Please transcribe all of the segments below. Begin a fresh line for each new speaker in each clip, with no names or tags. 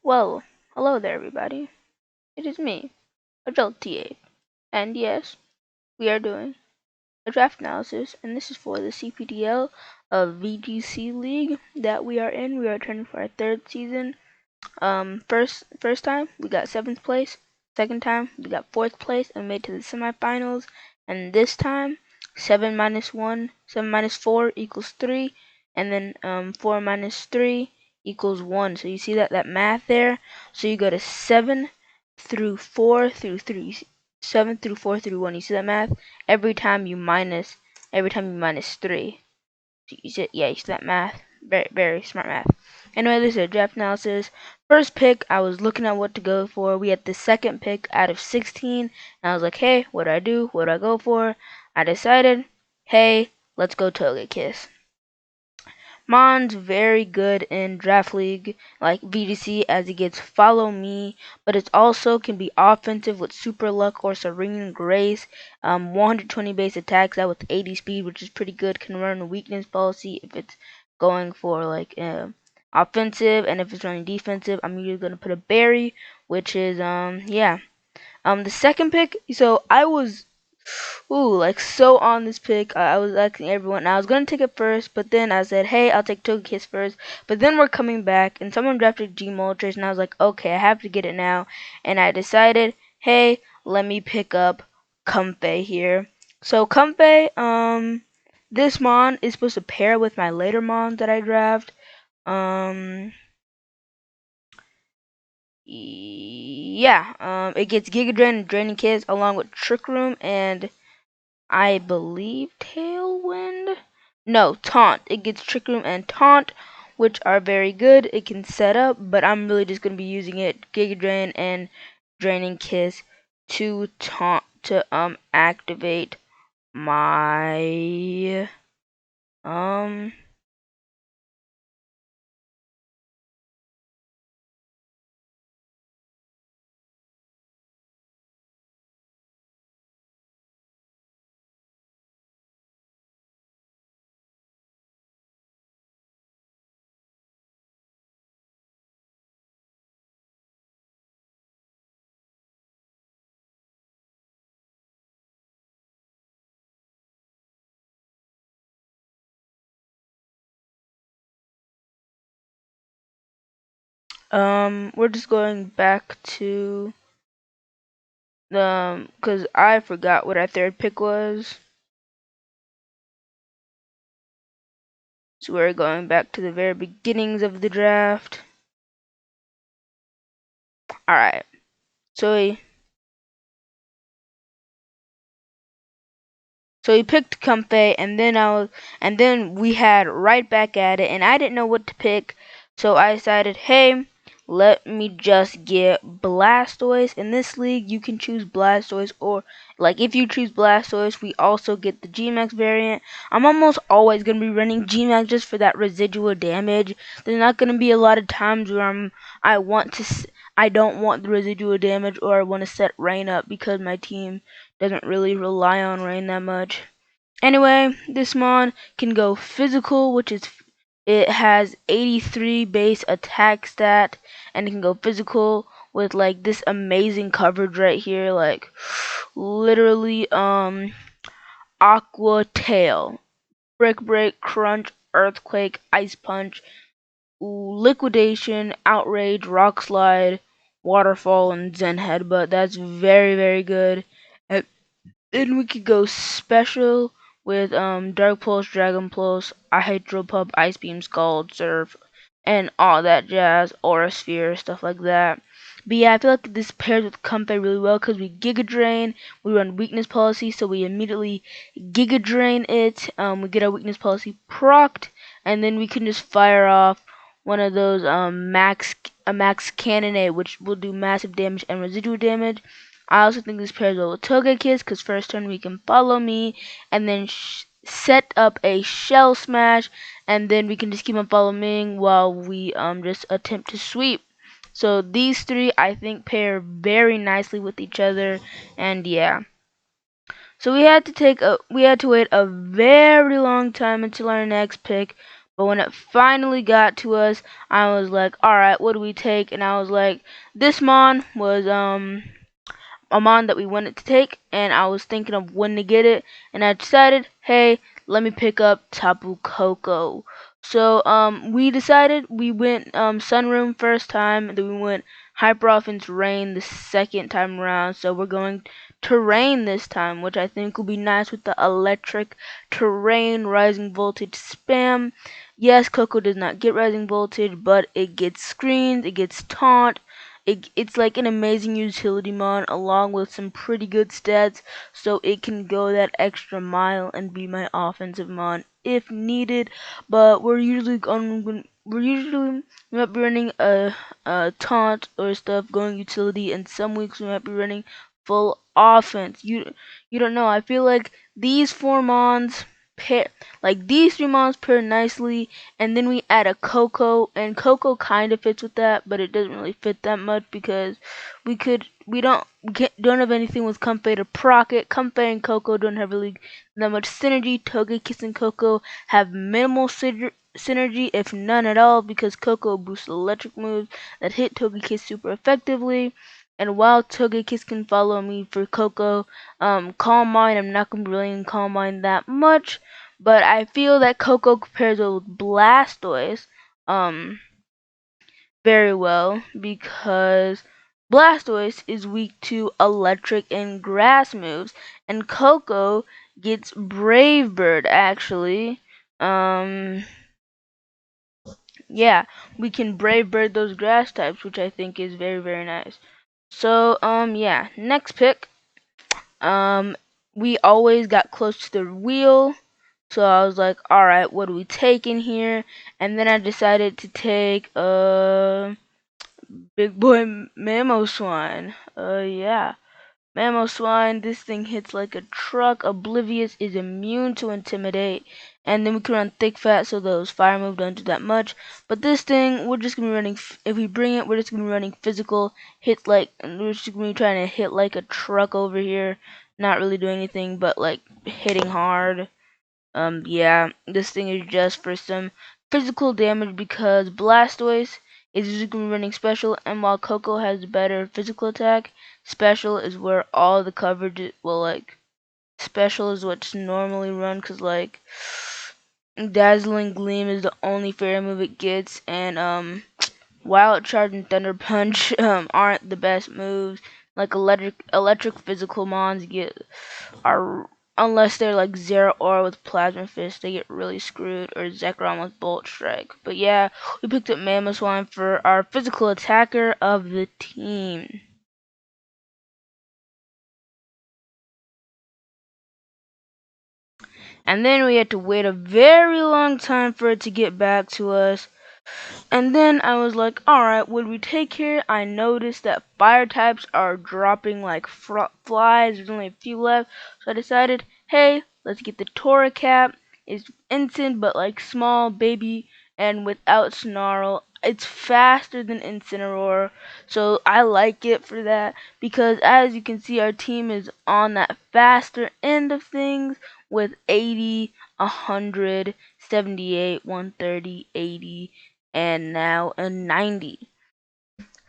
Well, hello there, everybody. It is me, Adult TA, and yes, we are doing a draft analysis, and this is for the CPDL of VGC League that we are in. We are training for our third season. First time we got seventh place. Second time we got fourth place and made to the semifinals. And this time, 7 minus 4 equals 3, and then 4 minus 3 equals 1. So you see that math there. So you go to 7 through 4 through 3, 7 through 4 through 1. You see that math? Every time you minus 3. You see that math. Very, very smart math. Anyway, this is a draft analysis. First pick, I was looking at what to go for. We had the second pick out of 16. And I was like, hey, what do I do? What do I go for? I decided, hey, let's go Togekiss. Mon's very good in Draft League, like VGC, as he gets Follow Me, but it also can be offensive with Super Luck or Serene Grace. 120 base attacks out with 80 speed, which is pretty good. Can run a weakness policy if it's going for like offensive, and if it's running defensive, I'm usually gonna put a Berry, which is yeah. The second pick, so I was like so on this pick. I was asking everyone. I was gonna take it first, but then I said, "Hey, I'll take Togekiss first." But then we're coming back, and someone drafted G Moltres, and I was like, "Okay, I have to get it now." And I decided, "Hey, let me pick up Comfey here." So Comfey, this mon is supposed to pair with my later mon that I draft. Yeah. It gets Giga Drain and Draining Kiss along with Trick Room and I believe Tailwind? No, Taunt. It gets Trick Room and Taunt, which are very good. It can set up, but I'm really just going to be using it, Giga Drain and Draining Kiss, to taunt, to activate my, um, we're just going back to the, because I forgot what our third pick was. So we're going back to the very beginnings of the draft. Alright. So he picked Comfey, and then we had right back at it, and I didn't know what to pick, so I decided, hey, let me just get Blastoise. In this league, you can choose Blastoise, or like if you choose Blastoise, we also get the G-Max variant. I'm almost always gonna be running G-Max just for that residual damage. There's not gonna be a lot of times where I don't want the residual damage, or I want to set Rain up because my team doesn't really rely on Rain that much. Anyway, this mon can go physical, which is it has 83 base attack stat, and it can go physical with like this amazing coverage right here, like literally Aqua Tail, Brick Break, Crunch, Earthquake, Ice Punch, Liquidation, Outrage, Rock Slide, Waterfall, and Zen Headbutt. That's very, very good. Then we could go special with Dark Pulse, Dragon Pulse, Hydro Pump, Ice Beam, Scald, Surf, and all that jazz, Aura Sphere, stuff like that. But yeah, I feel like this pairs with Comfey really well because we Giga Drain, we run Weakness Policy, so we immediately Giga Drain it, we get our Weakness Policy procced, and then we can just fire off one of those max Cannonade, which will do massive damage and residual damage. I also think this pairs well with Togekiss because first turn we can Follow Me and then set up a Shell Smash, and then we can just keep on following while we just attempt to sweep. So these three I think pair very nicely with each other, and yeah. So we had to wait a very long time until our next pick, But when it finally got to us, I was like, alright, what do we take? And I was like, this mon was a mon that we wanted to take, and I was thinking of when to get it, and I decided, hey, let me pick up Tapu Koko. So we decided we went Sunroom first time, then we went Hyper Offense Rain the second time around. So we're going to Rain this time, which I think will be nice with the electric terrain rising voltage spam. Yes, Coco does not get rising voltage, but it gets screens, it gets taunt, it's like an amazing utility mon along with some pretty good stats, so it can go that extra mile and be my offensive mon if needed. But we're usually we might be running a taunt or stuff going utility, and some weeks we might be running full offense. You don't know. I feel like these four mons pair, like these three mons pair nicely, and then we add a Coco, and Coco kind of fits with that, but it doesn't really fit that much because we don't have anything with Comfey to proc it. Comfey and Coco don't have really that much synergy. Togekiss and Coco have minimal synergy, if none at all, because Coco boosts electric moves that hit Togekiss super effectively. And while Togekiss can follow me for Coco, Calm Mind, I'm not gonna be really in Calm Mind that much, but I feel that Coco compares with Blastoise very well because Blastoise is weak to electric and grass moves, and Coco gets Brave Bird actually. Yeah, we can Brave Bird those grass types, which I think is very, very nice. So, yeah, next pick. Um, we always got close to the wheel, so I was like, alright, what do we take in here? And then I decided to take, Big Boy Mamoswine. Yeah. Mamoswine, this thing hits like a truck. Oblivious is immune to Intimidate. And then we can run Thick Fat, so those fire moves don't do that much. But this thing, we're just gonna be running, if we bring it, we're just gonna be running physical. Hits like, we're just gonna be trying to hit like a truck over here. Not really doing anything, but like hitting hard. Yeah, this thing is just for some physical damage because Blastoise is usually gonna be running special, and while Coco has better physical attack, special is where all the coverage well, like special is what's normally run, cause like Dazzling Gleam is the only fairy move it gets, and Wild Charge and Thunder Punch aren't the best moves. Like electric physical mons get are, unless they're like Zero Aura with Plasma Fist, they get really screwed, or Zekrom with Bolt Strike. But yeah, we picked up Mamoswine for our physical attacker of the team. And then we had to wait a very long time for it to get back to us. And then I was like, alright, what do we take here? I noticed that fire types are dropping like flies. There's only a few left. So I decided, hey, let's get the Torracat. It's instant, but like small, baby, and without Snarl. It's faster than Incineroar. So I like it for that. Because as you can see, our team is on that faster end of things with 80, 100, 78, 130, 80, and now a 90.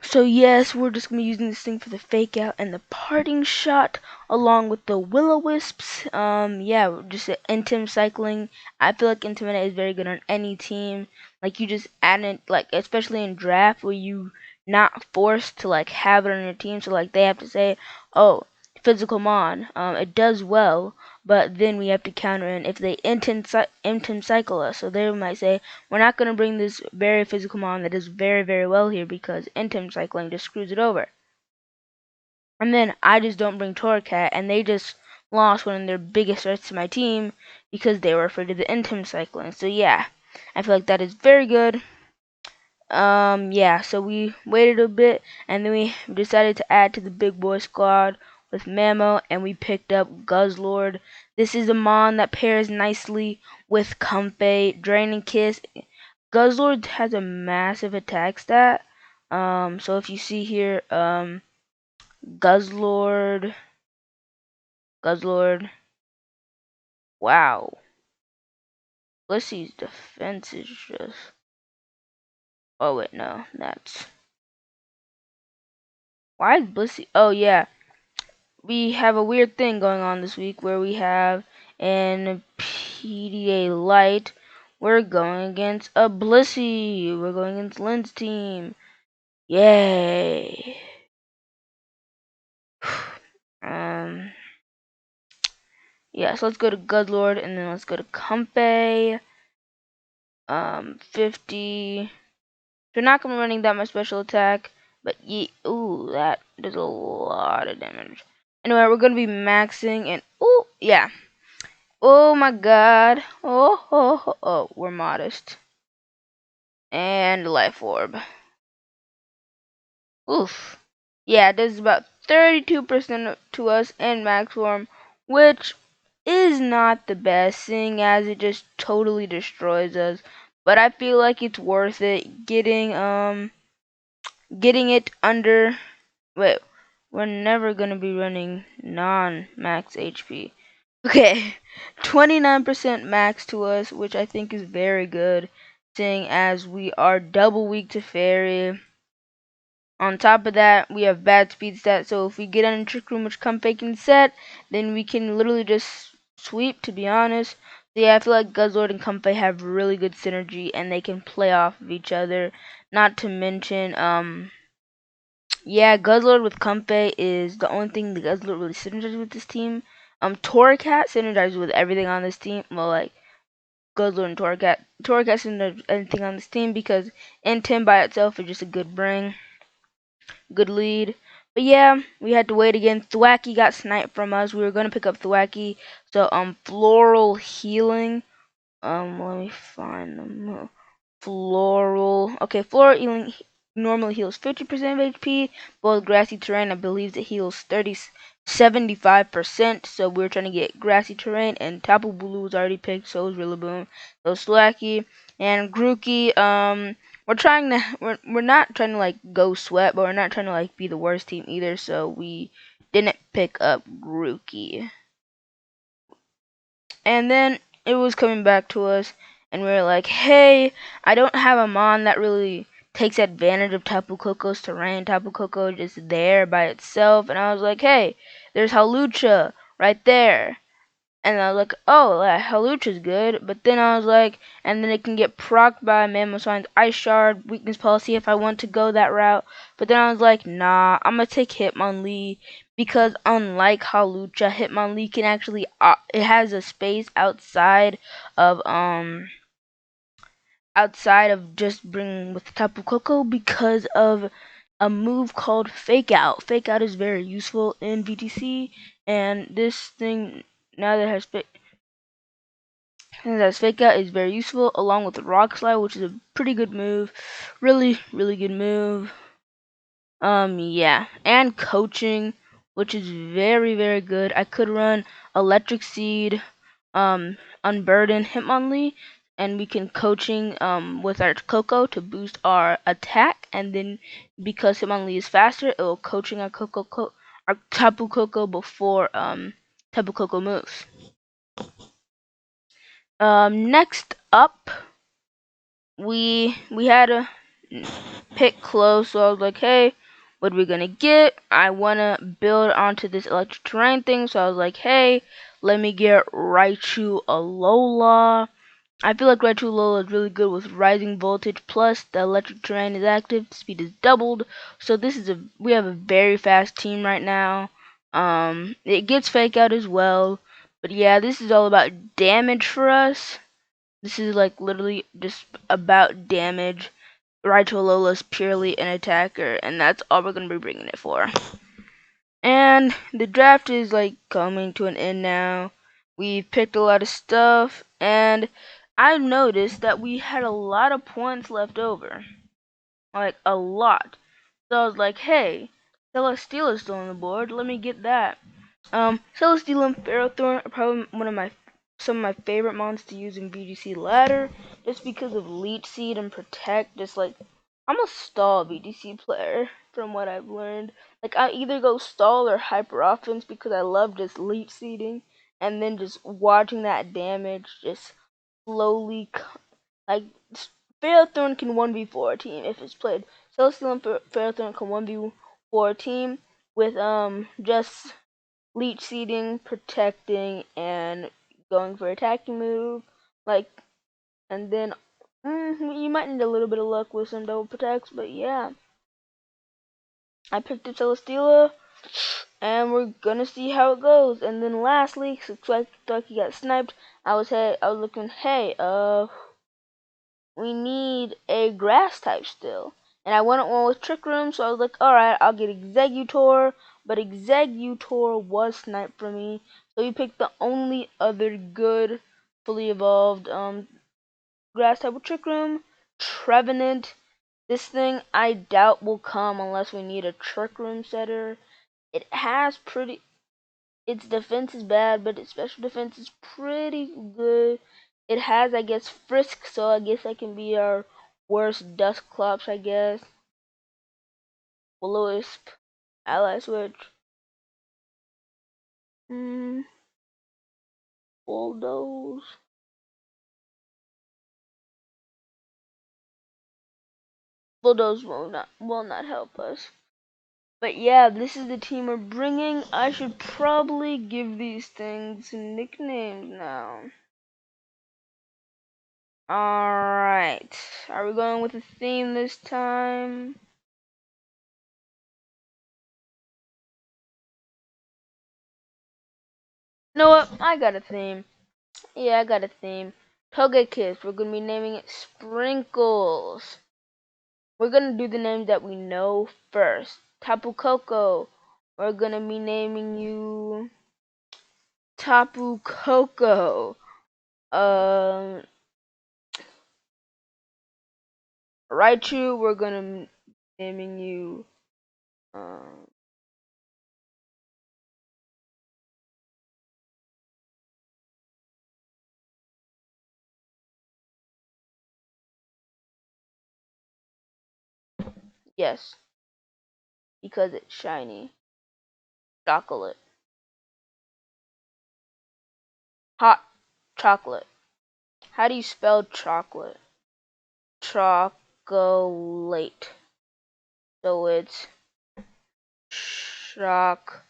So yes, we're just gonna be using this thing for the fake out and the parting shot, along with the Will-O-Wisps. Yeah, just Intim cycling. I feel like Intimidate is very good on any team. Like you just add it, like especially in draft where you not forced to like have it on your team. So like they have to say, oh, physical mon. It does well, but then we have to counter in if they intim cycle us. So they might say, we're not going to bring this very physical mon that does very, very well here because intim cycling just screws it over. And then I just don't bring Torracat, and they just lost one of their biggest threats to my team because they were afraid of the intim cycling. So yeah, I feel like that is very good. Yeah, so we waited a bit, and then we decided to add to the big boy squad with Mamo, and we picked up Guzzlord. This is a mon that pairs nicely with Comfey, Draining Kiss. Guzzlord has a massive attack stat. So if you see here, Guzzlord, Guzzlord, wow. Blissy's defense is just... Oh wait, no, that's... Why is Blissey... Oh yeah, we have a weird thing going on this week where we have an PDA Light. We're going against a Blissey. We're going against Lynn's team. Yay. Yeah, so let's go to Gudlord and then let's go to Compe. 50. They're not gonna be running that much special attack, but ooh, that does a lot of damage. Anyway, we're gonna be maxing and ooh, yeah. Oh my god. Oh, we're modest. And life orb. Oof. Yeah, it does about 32% to us in max form, which is not the best, seeing as it just totally destroys us. But I feel like it's worth it getting it under... Wait, we're never gonna be running non-max HP. Okay, 29% max to us, which I think is very good, seeing as we are double weak to fairy. On top of that, we have bad speed stats, so if we get on a trick room which Comfey can set, then we can literally just sweep, to be honest. So yeah, I feel like Guzzlord and Comfey have really good synergy, and they can play off of each other. Not to mention, yeah, Guzzlord with Comfey is the only thing that Guzzlord really synergizes with this team. Torracat synergizes with everything on this team. Well, like, Guzzlord and Torracat. Torracat synergizes anything on this team because N10 by itself is just a good bring. Good lead. But yeah, we had to wait again. Thwacky got sniped from us. We were gonna pick up Thwacky. So floral healing. Let me find them. Floral. Okay, floral healing normally heals 50% of HP. Both grassy terrain, I believe it heals 75%. So we're trying to get grassy terrain, and Tapu Bulu was already picked, so was Rillaboom. So Slacky and Grookey. We're not trying to like go sweat, but we're not trying to like be the worst team either. So we didn't pick up Grookey. And then it was coming back to us, and we were like, hey, I don't have a mon that really takes advantage of Tapu Koko's terrain. Tapu Koko just there by itself. And I was like, hey, there's Halucha right there. And I was like, oh, Halucha's good. But then I was like, and then it can get procced by Mamoswine's Ice Shard, Weakness Policy if I want to go that route. But then I was like, nah, I'm going to take Hitmonlee. Because unlike Halucha, Hitmonlee can actually, it has a space outside of just bringing with Tapu Koko because of a move called Fake Out. Fake Out is very useful in VTC, and this thing, now that it has Fake Out is very useful, along with Rock Slide, which is a pretty good move. Really, really good move. Yeah. And Coaching, which is very, very good. I could run Electric Seed, Unburden, Hitmonlee, and we can Coaching, with our Coco to boost our attack. And then, because Hitmonlee is faster, it will Coaching our our Tapu Koko before, Tapu Koko moves. Next up, we had to pick close, so I was like, hey, what are we gonna get? I wanna build onto this electric terrain thing, so I was like, hey, let me get Raichu Alola. I feel like Raichu Alola is really good with rising voltage, plus the electric terrain is active, speed is doubled, so we have a very fast team right now. It gets Fake Out as well, but yeah, this is all about damage for us. This is like literally just about damage. Raichu Alola is purely an attacker, and that's all we're going to be bringing it for. And the draft is like coming to an end now. We picked a lot of stuff, and I noticed that we had a lot of points left over. Like, a lot. So I was like, hey, Celesteela is still on the board. Let me get that. Celesteela and Ferrothorn are probably some of my favorite mons to use in VGC ladder, just because of Leech Seed and Protect. Just like, I'm a stall VGC player from what I've learned. Like, I either go stall or hyper offense because I love just Leech Seeding and then just watching that damage just slowly, like Ferrothorn can 1v4 a team if it's played. Celestial and Ferrothorn can 1v4 a team with just leech seeding, protecting, and going for attacking move. Like, and then you might need a little bit of luck with some double protects, but yeah. I picked up Celesteela, and we're gonna see how it goes. And then lastly, since he got sniped, I was looking, hey, we need a grass type still. And I wanted one with Trick Room, so I was like, alright, I'll get Exeggutor, but Exeggutor was sniped from me, so we picked the only other good, fully evolved, grass type with Trick Room, Trevenant. This thing I doubt will come unless we need a Trick Room setter. It has its defense is bad, but its special defense is pretty good. It has, I guess, Frisk, so I guess that can be our worst Dusclops, I guess. Will-O-Wisp, Ally Switch. Bulldoze. Bulldoze will not help us. But yeah, this is the team we're bringing. I should probably give these things nicknames now. Alright. Are we going with a theme this time? You know what? I got a theme. Yeah, I got a theme. Togekiss. We're gonna be naming it Sprinkles. We're gonna do the names that we know first. Tapu Koko. We're gonna be naming you Tapu Koko. Raichu. We're gonna be naming you. Yes, because it's shiny. Chocolate. Hot chocolate. How do you spell chocolate? Chocolate. So it's chocolate.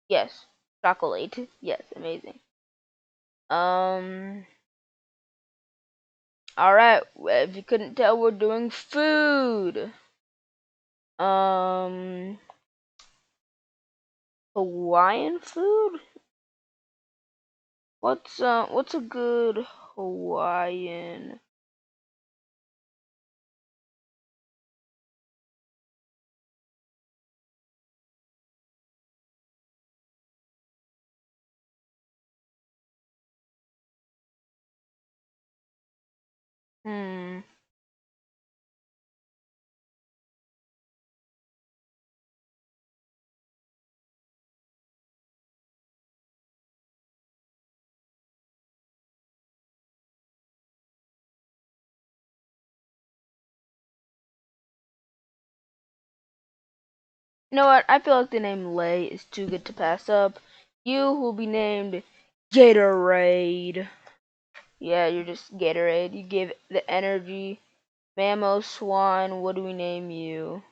Yes, chocolate. Yes, amazing. Alright, if you couldn't tell, we're doing food. Hawaiian food? What's a good Hawaiian? Hmm. You know what? I feel like the name Lay is too good to pass up. You will be named Gatorade. Yeah, you're just Gatorade. You give the energy. Mammo Swan, what do we name you?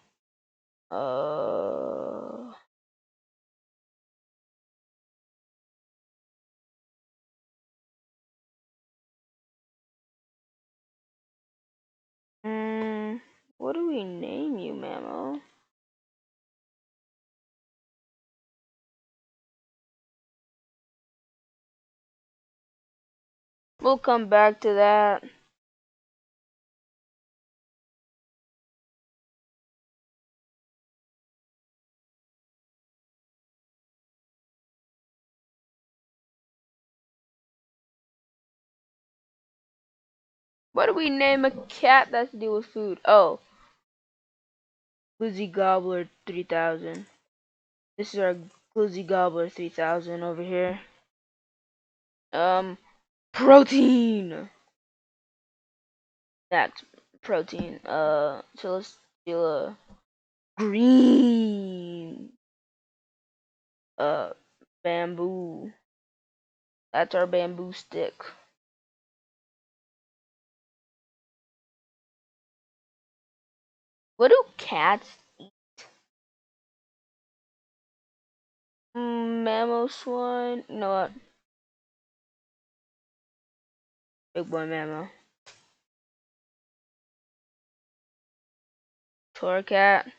Uh. What do we name you, Mammo? We'll come back to that. What do we name a cat that's to do with food? Oh, Glizzy Gobbler 3000. This is our Glizzy Gobbler 3000 over here. Protein. That's protein. So let's do a green. Bamboo. That's our bamboo stick. What do cats eat? Mammo swine. You know what? Big boy mammo. Torcat.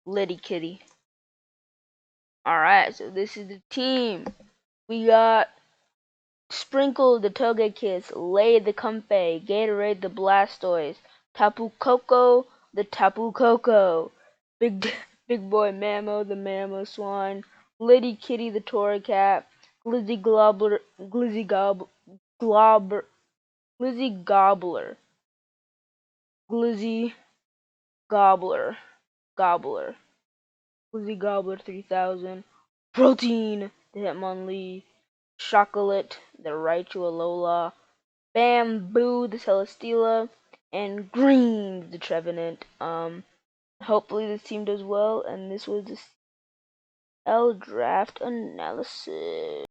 Liddy kitty. Alright, so this is the team. We got Sprinkle the Togekiss, Lay the Comfey, Gatorade the Blastoise, Tapu Koko the Tapu Koko, Big Boy Mammo the Mammo Swan, Liddy Kitty the Torracat, Glizzy Globber, Glizzy Globber, Glizzy Gobbler, Glizzy Gobbler, Glizzy Gobbler 3000, Protein the Hitmonlee, Chocolate the Raichu Alola, Bamboo the Celesteela, and Green the Trevenant. Hopefully this team does well, and this was the CPDL draft analysis.